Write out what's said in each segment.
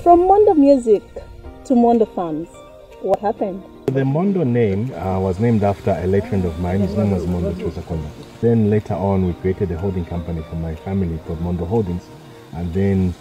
From Mondo Music to Mondo Farms, what happened? The Mondo name was named after a late friend of mine. His name was Mr Chisha Folotia. Then later on, we created a holding company for my family called Mondo Holdings, and then,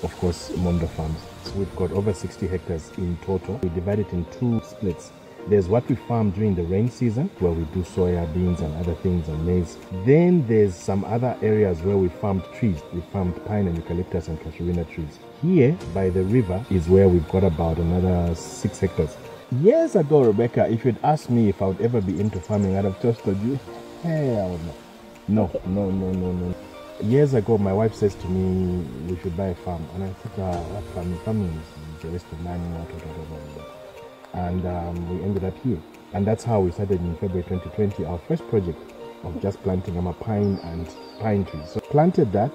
of course, Mondo Farms. So we've got over 60 hectares in total. We divide it in two splits. There's what we farm during the rain season, where we do soya, beans, and other things, and maize. Then there's some other areas where we farmed trees. We farmed pine and eucalyptus and casuarina trees. Here, by the river, is where we've got about another 6 hectares. Years ago, Rebecca, if you'd asked me if I would ever be into farming, I'd have just told you, hell no. No. Years ago, my wife says to me, we should buy a farm. And I said, what farming? Farming is the waste of money. And we ended up here. And that's how we started in February 2020, our first project of just planting pine and pine trees. So planted that,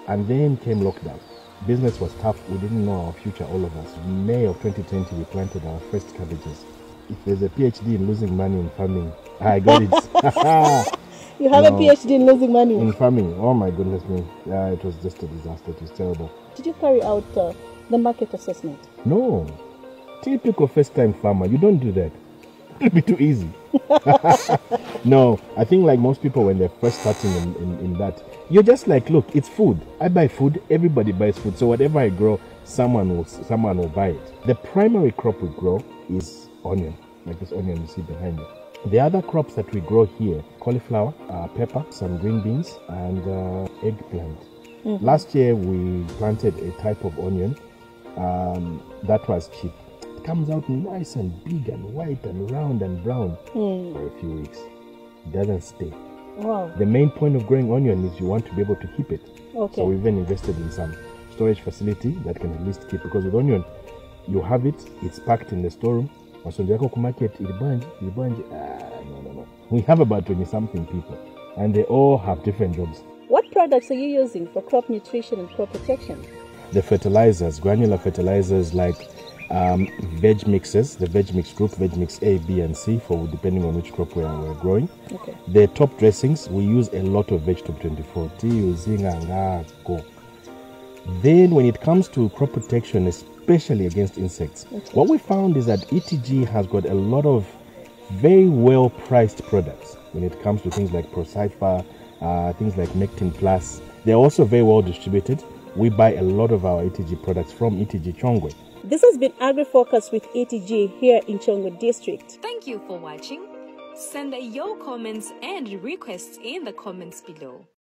and then came lockdown. Business was tough. We didn't know our future, all of us. In May of 2020, we planted our first cabbages. If there's a PhD in losing money in farming, I got it. You have a PhD in losing money? In farming. Oh my goodness me. Yeah, it was just a disaster. It was terrible. Did you carry out the market assessment? No. Typical first-time farmer. You don't do that. It'll be too easy. No, I think like most people when they're first starting in that, you're just like, look, it's food. I buy food, everybody buys food. So whatever I grow, someone will buy it. The primary crop we grow is onion, like this onion you see behind me. The other crops that we grow here, cauliflower, pepper, some green beans, and eggplant. Mm-hmm. Last year we planted a type of onion that was cheap. It comes out nice and big and white and round and brown for a few weeks. It doesn't stay. Wow. The main point of growing onion is you want to be able to keep it. Okay. So we've even invested in some storage facility that can at least keep, because with onion, you have it, it's packed in the storeroom. No. We have about 20-something people, and they all have different jobs. What products are you using for crop nutrition and crop protection? The fertilizers, granular fertilizers like VEG mixes, the VEG MIX group, VEG MIX A, B, and C, for depending on which crop we're growing. Okay. The top dressings, we use a lot of Veg Top 24. Then when it comes to crop protection, especially against insects, what we found is that ETG has got a lot of very well priced products when it comes to things like PROCYPER, things like MECTINE Plus. They're also very well distributed. We buy a lot of our ETG products from ETG Chongwe. This has been AgriFocus with ETG here in Chongwe District. Thank you for watching. Send your comments and requests in the comments below.